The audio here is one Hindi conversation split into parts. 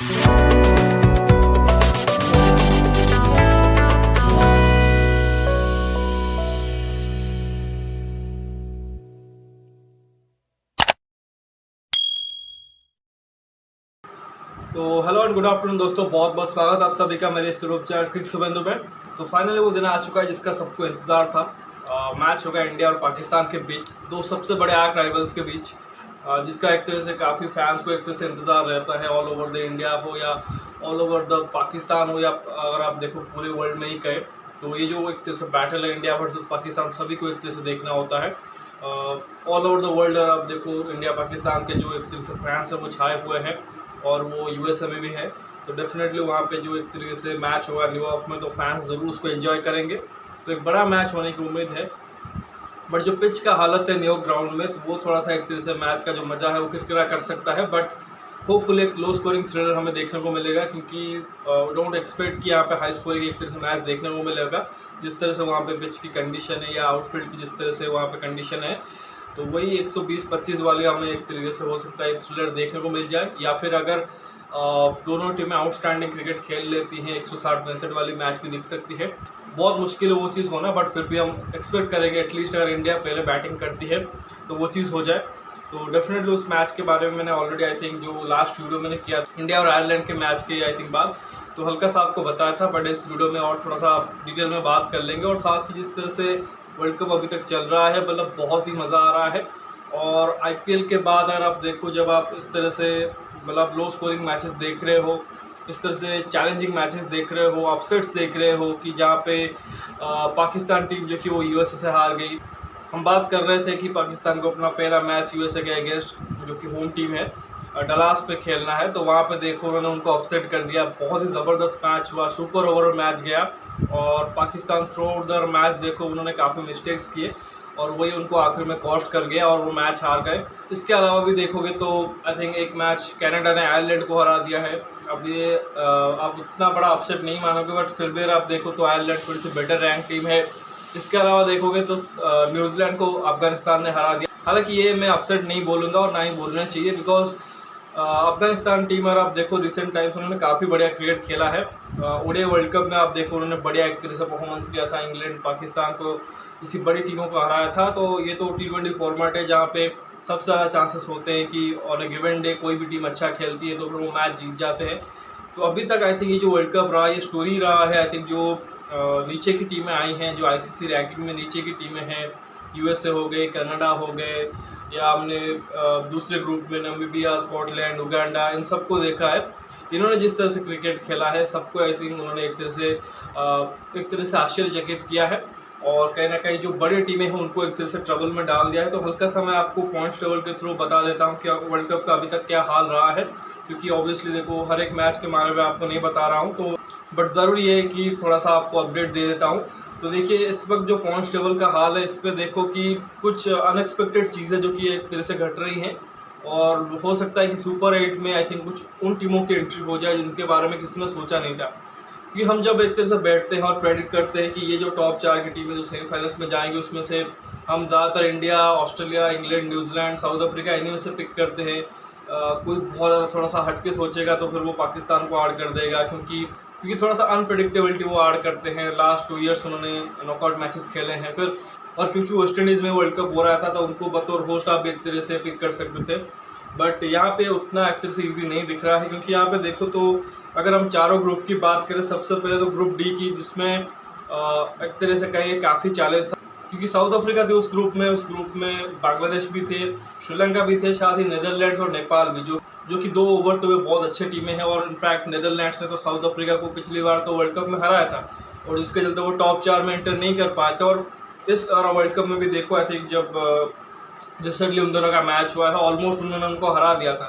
तो हेलो एंड गुड आफ्टरनून दोस्तों, बहुत बहुत स्वागत आप सभी का मेरे इस यूट्यूब चैनल क्रिक सुबेंदु में। तो फाइनली वो दिन आ चुका है जिसका सबको इंतजार था। मैच होगा इंडिया और पाकिस्तान के बीच, दो सबसे बड़े आर्क राइवल्स के बीच, जिसका एक तरह से काफ़ी फैंस को एक तरह से इंतज़ार रहता है। ऑल ओवर द इंडिया हो या ऑल ओवर द पाकिस्तान हो, या अगर आप देखो पूरे वर्ल्ड में ही कहे तो ये जो एक तरह से बैटल है इंडिया वर्सेस पाकिस्तान, सभी को एक तरह से देखना होता है। ऑल ओवर द वर्ल्ड आप देखो, इंडिया पाकिस्तान के जो एक तरह से फैंस हैं वो छाए हुए हैं, और वो यूएसए में भी है। तो डेफिनेटली वहाँ पे जो एक तरीके से मैच होगा न्यूयॉर्क में, तो फैंस ज़रूर उसको एंजॉय करेंगे। तो एक बड़ा मैच होने की उम्मीद है। बट जो पिच का हालत है न्यूयॉर्क ग्राउंड में, तो वो थोड़ा सा एक तरह से मैच का जो मज़ा है वो किरकिरा कर सकता है। बट होपफुल एक लो स्कोरिंग थ्रिलर हमें देखने को मिलेगा, क्योंकि डोंट एक्सपेक्ट कि यहाँ पे हाई स्कोरिंग एक तरह से मैच देखने को मिलेगा। जिस तरह से वहाँ पे पिच की कंडीशन है या आउटफील्ड की जिस तरह से वहाँ पे कंडीशन है, तो वही 120-25 वाले हमें एक तरीके से हो सकता है एक थ्रिलर देखने को मिल जाए। या फिर अगर दोनों टीमें आउटस्टैंडिंग क्रिकेट खेल लेती हैं, 160-65 वाली मैच भी दिख सकती है। बहुत मुश्किल है वो चीज़ होना, बट फिर भी हम एक्सपेक्ट करेंगे एटलीस्ट अगर इंडिया पहले बैटिंग करती है तो वो चीज़ हो जाए। तो डेफिनेटली उस मैच के बारे में मैंने ऑलरेडी आई थिंक जो लास्ट वीडियो मैंने किया इंडिया और आयरलैंड के मैच के आई थिंक बाद, तो हल्का सा आपको बताया था। बट इस वीडियो में और थोड़ा सा डिटेल में बात कर लेंगे। और साथ ही जिस तरह से वर्ल्ड कप अभी तक चल रहा है, मतलब बहुत ही मज़ा आ रहा है। और आईपीएल के बाद अगर आप देखो, जब आप इस तरह से मतलब लो स्कोरिंग मैचेस देख रहे हो, इस तरह से चैलेंजिंग मैचेस देख रहे हो, अपसेट्स देख रहे हो कि जहाँ पे पाकिस्तान टीम जो कि वो यूएसए से हार गई। हम बात कर रहे थे कि पाकिस्तान को अपना पहला मैच यूएसए के अगेंस्ट, जो कि होम टीम है, डलास पे खेलना है। तो वहाँ पे देखो उन्होंने उनको अपसेट कर दिया। बहुत ही ज़बरदस्त मैच हुआ, सुपर ओवरऑल मैच गया। और Pakistan through out the match देखो उन्होंने काफ़ी मिस्टेक्स किए, और वही उनको आखिर में कॉस्ट कर गया और वो मैच हार गए। इसके अलावा भी देखोगे तो आई थिंक एक मैच कनाडा ने आयरलैंड को हरा दिया है। अब ये आप उतना बड़ा अपसेट नहीं मानोगे, बट फिर भी आप देखो तो आयरलैंड थोड़ी सी बेटर रैंक टीम है। इसके अलावा देखोगे तो न्यूजीलैंड को अफगानिस्तान ने हरा दिया। हालांकि ये मैं अपसेट नहीं बोलूँगा और ना ही बोलना चाहिए, बिकॉज अफगानिस्तान टीम और आप देखो रिसेंट टाइम्स उन्होंने काफ़ी बढ़िया क्रिकेट खेला है। ओडीआई वर्ल्ड कप में आप देखो उन्होंने बढ़िया एक तरह से परफॉर्मेंस किया था, इंग्लैंड पाकिस्तान को किसी बड़ी टीमों को हराया था। तो ये तो T20 फॉर्मेट है जहाँ पे सबसे ज़्यादा चांसेस होते हैं कि ऑन ए गिवन डे कोई भी टीम अच्छा खेलती है तो फिर वो मैच जीत जाते हैं। तो अभी तक आई थिंक ये जो वर्ल्ड कप रहा, ये स्टोरी रहा है। आई थिंक जो नीचे की टीमें आई हैं, जो आईसीसी रैंकिंग में नीचे की टीमें हैं, यूएसए हो गए, कनाडा हो गए, या हमने दूसरे ग्रुप में नामीबिया, स्कॉटलैंड, उगांडा, इन सबको देखा है। इन्होंने जिस तरह से क्रिकेट खेला है, सबको आई थिंक उन्होंने एक तरह से आश्चर्यचकित किया है। और कहीं ना कहीं जो बड़ी टीमें हैं उनको एक तरह से ट्रबल में डाल दिया है। तो हल्का सा मैं आपको पॉइंट्स टेबल के थ्रू बता देता हूँ कि वर्ल्ड कप का अभी तक क्या हाल रहा है, क्योंकि ऑब्वियसली देखो हर एक मैच के बारे में आपको नहीं बता रहा हूँ, तो बट ज़रूरी है कि थोड़ा सा आपको अपडेट दे देता हूँ। तो देखिए इस वक्त जो पॉइंट्स टेबल का हाल है, इस पर देखो कि कुछ अनएक्सपेक्टेड चीज़ें जो कि एक तरह से घट रही हैं, और हो सकता है कि सुपर 8 में आई थिंक कुछ उन टीमों की एंट्री हो जाए जिनके बारे में किसी ने सोचा नहीं था। क्योंकि हम जब एक तरह से बैठते हैं और प्रेडिक्ट करते हैं कि ये जो टॉप 4 की टीमें जो सेमीफाइनल्स में जाएंगी, उसमें से हम ज़्यादातर India, Australia, England, New Zealand, south Africa, इन्हीं में से पिक करते हैं। कोई बहुत ज़्यादा थोड़ा सा हटके सोचेगा तो फिर वो पाकिस्तान को ऐड कर देगा, क्योंकि थोड़ा सा अनप्रेडिक्टेबिलिटी वो ऐड करते हैं। लास्ट 2 ईयर्स उन्होंने नॉकआउट मैचेस खेले हैं फिर, और क्योंकि वेस्ट इंडीज़ में वर्ल्ड कप हो रहा था तो उनको बतौर होस्ट आप एक तरह से पिक कर सकते थे। बट यहाँ पे उतना एक तरह से ईजी नहीं दिख रहा है, क्योंकि यहाँ पे देखो तो अगर हम चारों ग्रुप की बात करें, सबसे पहले तो ग्रुप डी की, जिसमें एक तरह से कहीं काफ़ी चैलेंज था, क्योंकि साउथ अफ्रीका थे उस ग्रुप में बांग्लादेश भी थे, श्रीलंका भी थे, साथ ही नीदरलैंड्स और नेपाल भी, जो कि 2 ओवर तो वे बहुत अच्छे टीमें हैं। और इनफैक्ट नीदरलैंड्स ने तो साउथ अफ्रीका को पिछली बार तो वर्ल्ड कप में हराया था, और जिसके चलते वो टॉप 4 में एंटर नहीं कर पाए थे। और इस वर्ल्ड कप में भी देखो आई थिंक जब रिसेंटली उन दोनों का मैच हुआ है, ऑलमोस्ट उन्होंने उनको हरा दिया था।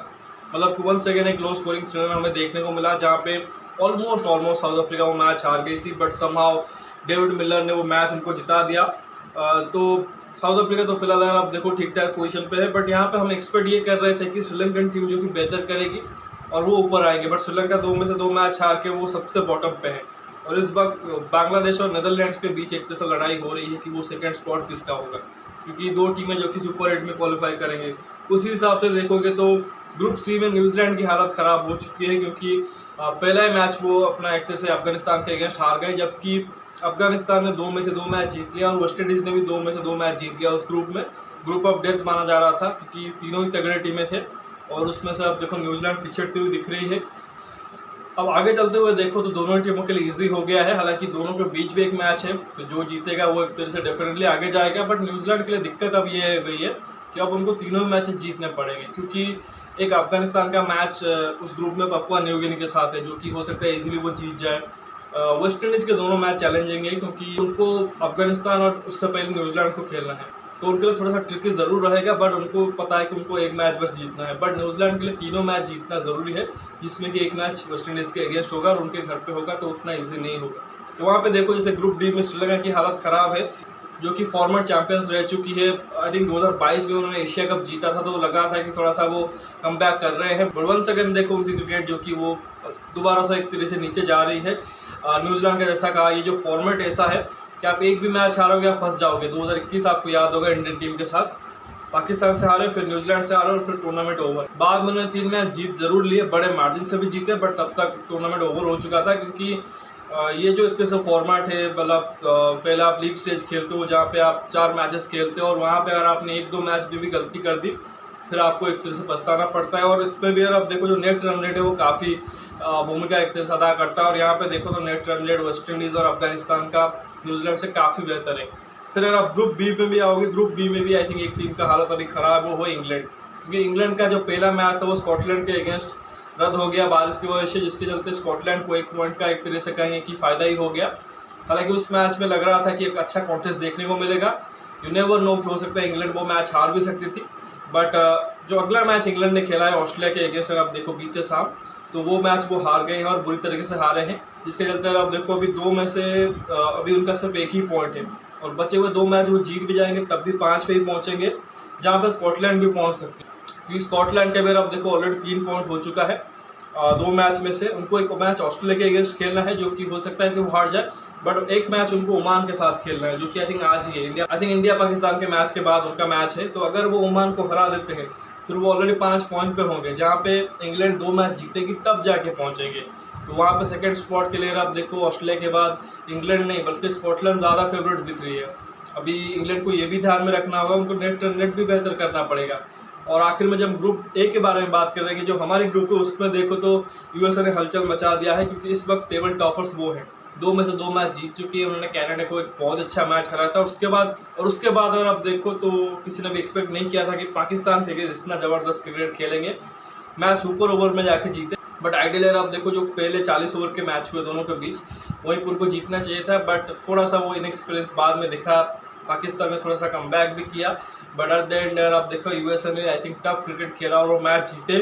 मतलब वन सेकेंड एक लो स्कोरिंग थ्रिलर हमें देखने को मिला, जहाँ पे ऑलमोस्ट साउथ अफ्रीका वो मैच हार गई थी, बट समहाउ डेविड मिलर ने वो मैच उनको जिता दिया। तो साउथ अफ्रीका तो फिलहाल अगर आप देखो ठीक ठाक पोजीशन पे है, बट यहाँ पे हम एक्सपेक्ट ये कर रहे थे कि श्रीलंकन टीम जो कि बेहतर करेगी और वो ऊपर आएंगे, बट श्रीलंका 2 में से 2 मैच हार के वो सबसे बॉटम पे है। और इस वक्त बांग्लादेश और नीदरलैंड्स के बीच एक तरह से लड़ाई हो रही है कि वो सेकंड स्पॉट किसका होगा, क्योंकि 2 टीमें जो कि सुपर 8 में क्वालिफाई करेंगे। उसी हिसाब से देखोगे तो ग्रुप सी में न्यूजीलैंड की हालत ख़राब हो चुकी है, क्योंकि पहला ही मैच वो अपना एक तरह से अफगानिस्तान के अगेंस्ट हार गए, जबकि अफगानिस्तान ने 2 में से 2 मैच जीत लिया और वेस्ट इंडीज़ ने भी 2 में से 2 मैच जीत लिया उस ग्रुप में। ग्रुप ऑफ डेथ माना जा रहा था, क्योंकि तीनों ही तगड़े टीमें थे और उसमें से अब देखो न्यूजीलैंड पिछड़ती हुई दिख रही है। अब आगे चलते हुए देखो तो दोनों टीमों के लिए इजी हो गया है, हालांकि दोनों के बीच भी एक मैच है, तो जो जीतेगा वो एक तरह से डेफिनेटली आगे जाएगा। बट न्यूजीलैंड के लिए दिक्कत अब ये हो गई है कि अब उनको तीनों मैचेस जीतने पड़ेंगे, क्योंकि एक अफगानिस्तान का मैच उस ग्रुप में पपुआ न्यू गिनी के साथ है, जो कि हो सकता है इजीली वो जीत जाए। वेस्ट इंडीज़ के दोनों मैच चैलेंजिंग है, क्योंकि उनको अफगानिस्तान और उससे पहले न्यूजीलैंड को खेलना है, तो उनके लिए थोड़ा सा ट्रिकी ज़रूर रहेगा। बट उनको पता है कि उनको एक मैच बस जीतना है, बट न्यूजीलैंड के लिए तीनों मैच जीतना ज़रूरी है, जिसमें कि एक मैच वेस्ट इंडीज़ के अगेंस्ट होगा और उनके घर पे होगा, तो उतना ईजी नहीं होगा। तो वहाँ पे देखो जैसे ग्रुप डी में श्रीलंका की हालत ख़राब है, जो कि फॉर्मर चैंपियंस रह चुकी है। आई थिंक 2022 में उन्होंने एशिया कप जीता था, तो लगा था कि थोड़ा सा वो कम बैक कर रहे हैं। बट वंस अगेन देखो उनकी क्रिकेट जो कि वो दोबारा से एक तरह से नीचे जा रही है। न्यूजीलैंड का जैसा कहा, ये जो फॉर्मेट ऐसा है कि आप एक भी मैच हारोगे आप फंस जाओगे। 2021 आपको याद होगा इंडियन टीम के साथ, पाकिस्तान से हारे, फिर न्यूजीलैंड से हारे और फिर टूर्नामेंट ओवर। बाद में उन्होंने 3 मैच जीत जरूर लिए, बड़े मार्जिन से भी जीते, बट तब तक टूर्नामेंट ओवर हो चुका था, क्योंकि ये जो एक तरह से फॉर्मेट है, मतलब पहले आप लीग स्टेज खेलते हो जहाँ पे आप 4 मैचेस खेलते हो और वहाँ पे अगर आपने 1-2 मैच में भी गलती कर दी फिर आपको एक तरह से पछताना पड़ता है। और इसमें भी अगर आप देखो जो नेट रन रेट है वो काफ़ी भूमिका एक तरह से अदा करता है, और यहाँ पे देखो तो net run rate West Indies और अफगानिस्तान का न्यूजीलैंड से काफ़ी बेहतर है। फिर अगर आप ग्रुप बी में भी आओगे, ग्रुप बी में भी आई थिंक एक टीम का हालत अभी ख़राब है, वो इंग्लैंड, क्योंकि इंग्लैंड का जो पहला मैच था वो स्कॉटलैंड के अगेंस्ट रद्द हो गया बारिश की वजह से, जिसके चलते स्कॉटलैंड को 1 पॉइंट का एक तरह से कहेंगे कि फ़ायदा ही हो गया। हालांकि उस मैच में लग रहा था कि एक अच्छा कॉन्टेस्ट देखने को मिलेगा, यू नेवर नो कि हो सकता है इंग्लैंड वो मैच हार भी सकती थी। बट जो अगला मैच इंग्लैंड ने खेला है ऑस्ट्रेलिया के अगेंस्ट, अगर आप देखो बीते शाम, तो वो मैच वो हार गए हैं और बुरी तरीके से हारे हैं, जिसके चलते अगर आप देखो अभी 2 में से अभी उनका सिर्फ 1 ही पॉइंट है, और बचे हुए 2 मैच वो जीत भी जाएंगे तब भी 5 पे ही पहुँचेंगे, जहाँ पर स्कॉटलैंड भी पहुँच सकती है, क्योंकि स्कॉटलैंड के अगर आप देखो ऑलरेडी 3 पॉइंट हो चुका है 2 मैच में से। उनको एक मैच ऑस्ट्रेलिया के अगेंस्ट खेलना है, जो कि हो सकता है कि वो हार जाए, बट एक मैच उनको ओमान के साथ खेलना है, जो कि आई थिंक आज ही है। आई थिंक इंडिया पाकिस्तान के मैच के बाद उनका मैच है, तो अगर वो ओमान को हरा देते हैं फिर वो ऑलरेडी 5 पॉइंट पे होंगे, जहाँ पे इंग्लैंड 2 मैच जीतेगी तब जाके पहुँचेंगे। तो वहाँ पे सेकंड स्पॉट के लिए आप देखो ऑस्ट्रेलिया के बाद इंग्लैंड नहीं बल्कि स्कॉटलैंड ज़्यादा फेवरेट दिख रही है। अभी इंग्लैंड को ये भी ध्यान में रखना होगा, उनको नेट भी बेहतर करना पड़ेगा। और आखिर में जब ग्रुप ए के बारे में बात करेंगे, जो हमारे ग्रुप है उसमें देखो तो यूएसए ने हलचल मचा दिया है, क्योंकि इस वक्त टेबल टॉपर्स वो हैं, 2 में से 2 मैच जीत चुकी है। उन्होंने कनाडा को एक बहुत अच्छा मैच हराया था, उसके बाद अगर आप देखो तो किसी ने भी एक्सपेक्ट नहीं किया था कि पाकिस्तान के अगेंस्ट इतना ज़बरदस्त क्रिकेट खेलेंगे, मैच सुपर ओवर में जाके जीते। बट आइडियली अगर आप देखो जो पहले 40 ओवर के मैच हुए दोनों के बीच, वहीं पर उनको जीतना चाहिए था, बट थोड़ा सा वो इनएक्सपीरियंस बाद में दिखा। पाकिस्तान ने थोड़ा सा कमबैक भी किया, बट एट द एंड आप देखो यूएसए ने आई थिंक टफ क्रिकेट खेला और वो मैच जीते।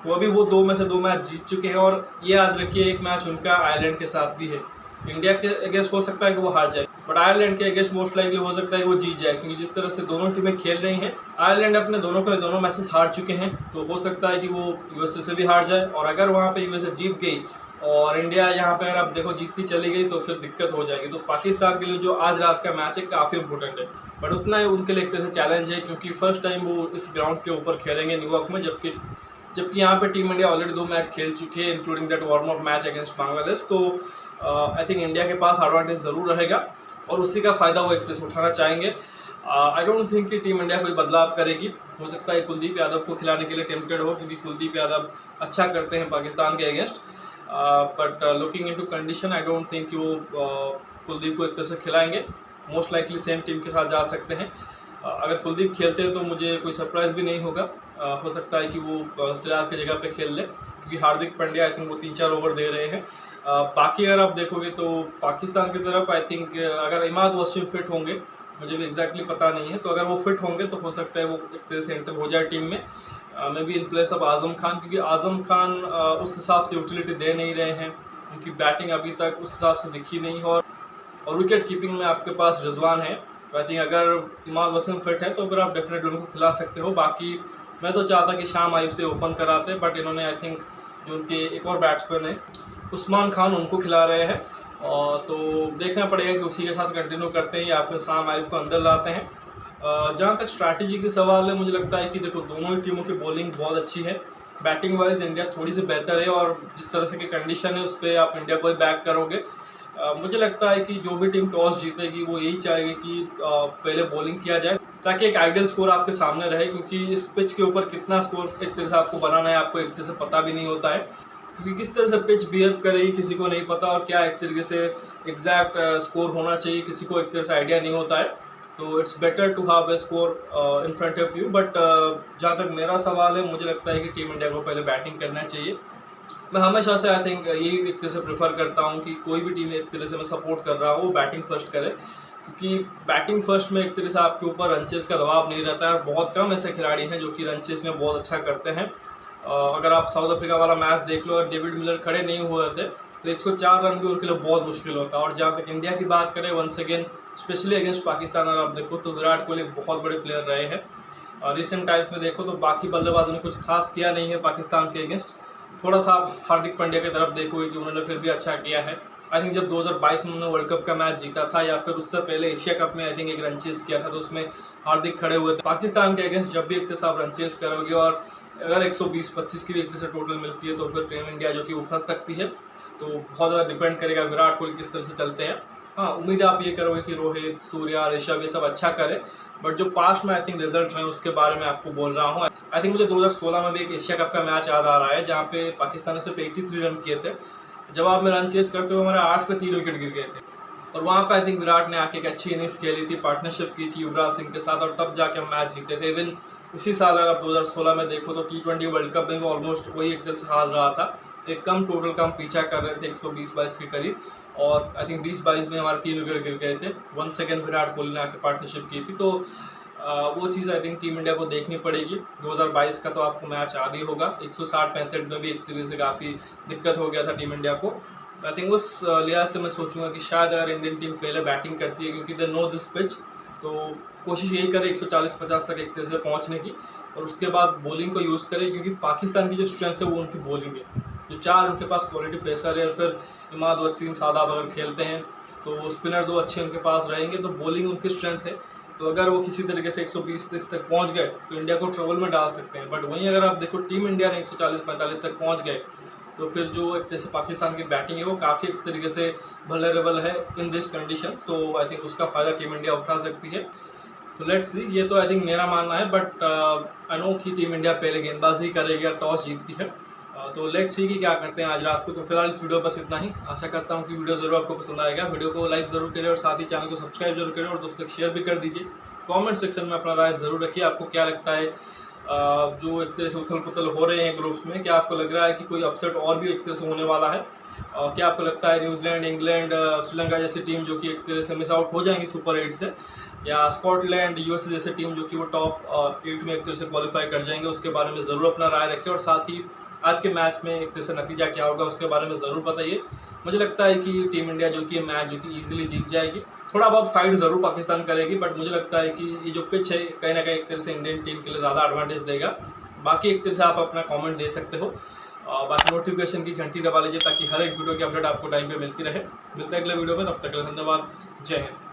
तो अभी वो 2 में से 2 मैच जीत चुके हैं, और ये याद रखिए एक मैच उनका आयरलैंड के साथ भी है। इंडिया के अगेंस्ट हो सकता है कि वो हार जाए, बट आयरलैंड के अगेंस्ट मोस्ट लाइकली हो सकता है वो जीत जाए, क्योंकि जिस तरह से दोनों टीमें खेल रही हैं, आयरलैंड अपने दोनों मैचेस हार चुके हैं, तो हो सकता है कि वो यूएसए से भी हार जाए। और अगर वहाँ पे यूएसए जीत गई और इंडिया यहाँ पे अगर आप देखो जीतती चली गई तो फिर दिक्कत हो जाएगी। तो पाकिस्तान के लिए जो आज रात का मैच है काफ़ी इंपॉर्टेंट है, बट उतना ही उनके लिए एक तरह से चैलेंज है, क्योंकि फर्स्ट टाइम वो इस ग्राउंड के ऊपर खेलेंगे न्यूयॉर्क में, जबकि यहाँ पे टीम इंडिया ऑलरेडी 2 मैच खेल चुकी है, including that warm up match against Bangladesh. तो आई थिंक इंडिया के पास एडवांटेज ज़रूर रहेगा और उसी का फ़ायदा वो एक तरह से उठाना चाहेंगे। आई डोंट थिंक कि टीम इंडिया कोई बदलाव करेगी। हो सकता है कुलदीप यादव को खिलाने के लिए टेम्प्टेड हो, क्योंकि कुलदीप यादव अच्छा करते हैं पाकिस्तान के against, but looking into condition I don't think कि वो कुलदीप को एक तरह से खिलाएंगे। मोस्ट लाइकली सेम टीम के साथ जा सकते हैं। अगर कुलदीप खेलते हैं तो मुझे कोई सरप्राइज़ भी नहीं होगा। हो सकता है कि वो सिराज की जगह पे खेल ले, क्योंकि हार्दिक पांड्या आई थिंक वो 3-4 ओवर दे रहे हैं। बाकी अगर आप देखोगे तो पाकिस्तान की तरफ आई थिंक अगर इमाद वसीम फिट होंगे, मुझे भी एग्जैक्टली पता नहीं है, तो अगर वो फिट होंगे तो हो सकता है वो एक तरह से एंटर हो जाए टीम में, may be in place of Azam Khan, क्योंकि आजम खान उस हिसाब से यूटिलिटी दे नहीं रहे हैं, उनकी बैटिंग अभी तक उस हिसाब से दिखी नहीं। और विकेट कीपिंग में आपके पास रिजवान है, तो आई थिंक अगर इमाद वसीम फिट है तो फिर आप डेफिनेटली उनको खिला सकते हो। बाकी मैं तो चाहता कि शाम आयुब से ओपन कराते, बट इन्होंने आई थिंक जो उनके एक और बैट्समैन है उस्मान खान, उनको खिला रहे हैं, और तो देखना पड़ेगा कि उसी के साथ कंटिन्यू करते हैं या फिर शाम आयुब को अंदर लाते हैं। जहाँ तक स्ट्रैटेजी की सवाल है, मुझे लगता है कि देखो दोनों ही टीमों की बॉलिंग बहुत अच्छी है, बैटिंग वाइज इंडिया थोड़ी सी बेहतर है और जिस तरह से की कंडीशन है उस पर आप इंडिया को ही बैक करोगे। मुझे लगता है कि जो भी टीम टॉस जीतेगी वो यही चाहेगी कि पहले बॉलिंग किया जाए ताकि एक आइडियल स्कोर आपके सामने रहे, क्योंकि इस पिच के ऊपर कितना स्कोर एक तरह से आपको बनाना है आपको एक तरह से पता भी नहीं होता है, क्योंकि किस तरह से पिच बिहेव करेगी किसी को नहीं पता और क्या एक तरीके से एग्जैक्ट स्कोर होना चाहिए किसी को एक तरह से आइडिया नहीं होता है। तो it's better to have a score in front of you. But जहाँ तक मेरा सवाल है, मुझे लगता है कि टीम इंडिया को पहले बैटिंग करना चाहिए। मैं हमेशा से आई थिंक यही एक तरह से प्रेफर करता हूँ कि कोई भी टीम एक तरह से मैं सपोर्ट कर रहा हूँ वो बैटिंग फर्स्ट करे, क्योंकि बैटिंग फर्स्ट में एक तरह से आपके ऊपर रन चेस का दबाव नहीं रहता है। बहुत कम ऐसे खिलाड़ी हैं जो कि रन चेस में बहुत अच्छा करते हैं। अगर आप साउथ अफ्रीका वाला मैच देख लो और डेविड मिलर खड़े नहीं हुए थे तो 104 रन भी उनके लिए बहुत मुश्किल होता है। और जहाँ तक इंडिया की बात करें, once again specially against Pakistan अगर आप देखो तो विराट कोहली बहुत बड़े प्लेयर रहे हैं। रिसेंट टाइम्स में देखो तो बाकी बल्लेबाजों ने कुछ खास किया नहीं है पाकिस्तान के अगेंस्ट। थोड़ा सा आप हार्दिक पांड्या की तरफ देखोगे कि उन्होंने फिर भी अच्छा किया है। आई थिंक जब 2022 में उन्होंने वर्ल्ड कप का मैच जीता था या फिर उससे पहले एशिया कप में आई थिंक एक रन चेस किया था तो उसमें हार्दिक खड़े हुए थे। पाकिस्तान के अगेंस्ट जब भी एक तरह से आप रन चेस करोगे और अगर 120-25 की भी एक तरह से टोटल मिलती है तो फिर टीम इंडिया जो कि वो फंस सकती है। तो बहुत ज़्यादा डिपेंड करेगा विराट कोहली किस तरह से चलते हैं। हाँ, उम्मीद आप ये करोगे कि रोहित, सूर्या, ऋषभ ये सब अच्छा करें, बट जो पास्ट में आई थिंक रिजल्ट हैं उसके बारे में आपको बोल रहा हूँ। आई थिंक मुझे 2016 में भी एक एशिया कप का मैच याद आ रहा है जहाँ पे पाकिस्तान ने सिर्फ 83 रन किए थे। जवाब में रन चेस करते हुए हमारे 8 पे 3 विकेट गिर गए थे और वहाँ पे आई थिंक विराट ने आके एक अच्छी इनिंग्स खेली थी, पार्टनरशिप की थी युवराज सिंह के साथ और तब जाके हम मैच जीते थे। इवन उसी साल अगर आप 2016 में देखो तो T20 वर्ल्ड कप में भी ऑलमोस्ट वही एक तरह से हाल रहा था। एक कम टोटल का हम पीछा कर रहे थे 120-22 के करीब और आई थिंक 20-22 में हमारे 3 विकेट गिर गए थे। 1 सेकेंड विराट कोहली ने आके पार्टनरशिप की थी। तो वो चीज़ आई थिंक टीम इंडिया को देखनी पड़ेगी। 2022 का तो आपको मैच याद ही होगा, 160-65 में भी एक तरह से काफ़ी दिक्कत हो गया था टीम इंडिया को। तो आई थिंक उस लिहाज से मैं सोचूंगा कि शायद अगर इंडियन टीम पहले बैटिंग करती है क्योंकि दे नो दिस पिच, तो कोशिश यही करे 140-50 तक एक तरह से पहुँचने की और उसके बाद बॉलिंग को यूज़ करे, क्योंकि पाकिस्तान की जो स्ट्रेंथ है वो उनकी बॉलिंग है। जो 4 उनके पास क्वालिटी पेसर है और फिर इमाद वसीम, शादाब अगर खेलते हैं तो स्पिनर 2 अच्छे उनके पास रहेंगे, तो बॉलिंग उनकी स्ट्रेंथ है। तो अगर वो किसी तरीके से 120-30 तक पहुंच गए तो इंडिया को ट्रबल में डाल सकते हैं। बट वहीं अगर आप देखो टीम इंडिया ने 140-45 तक पहुंच गए तो फिर जो एक जैसे पाकिस्तान की बैटिंग है वो काफ़ी एक तरीके से वल्नरेबल है इन दिस कंडीशंस। तो आई थिंक उसका फ़ायदा टीम इंडिया उठा सकती है। तो लेट्स सी, ये तो आई थिंक मेरा मानना है, बट आई नो कि टीम इंडिया पहले गेंदबाजी करेगी या टॉस जीतती है। तो लेट्स सी कि क्या करते हैं आज रात को। तो फिलहाल इस वीडियो बस इतना ही। आशा करता हूँ कि वीडियो ज़रूर आपको पसंद आएगा। वीडियो को लाइक ज़रूर करें और साथ ही चैनल को सब्सक्राइब जरूर करें और दोस्तों तक शेयर भी कर दीजिए। कमेंट सेक्शन में अपना राय ज़रूर रखिए, आपको क्या लगता है जो एक तरह से उथल पुथल हो रहे हैं ग्रुप्स में, क्या आपको लग रहा है कि कोई अपसेट और भी एक तरह से होने वाला है? क्या आपको लगता है न्यूजीलैंड, इंग्लैंड, श्रीलंका जैसी टीम जो कि एक तरह से मिस आउट हो जाएंगी सुपर 8 से, या स्कॉटलैंड, यूएसए जैसे टीम जो कि वो टॉप 8 में एक तरह से क्वालिफाई कर जाएंगे? उसके बारे में ज़रूर अपना राय रखें और साथ ही आज के मैच में एक तरह से नतीजा क्या होगा उसके बारे में ज़रूर बताइए। मुझे लगता है कि टीम इंडिया जो कि मैच जो कि ईजिली जीत जाएगी। थोड़ा बहुत फाइट ज़रूर पाकिस्तान करेगी, बट मुझे लगता है कि ये जो पिच है कहीं ना कहीं एक तरह से इंडियन टीम के लिए ज़्यादा एडवांटेज देगा। बाकी एक तरह से आप अपना कमेंट दे सकते हो। बाकी नोटिफिकेशन की घंटी दबा लीजिए ताकि हर एक वीडियो की अपडेट आपको टाइम पे मिलती रहे। मिलते हैं अगले वीडियो में, तब तक के लिए धन्यवाद। जय हिंद।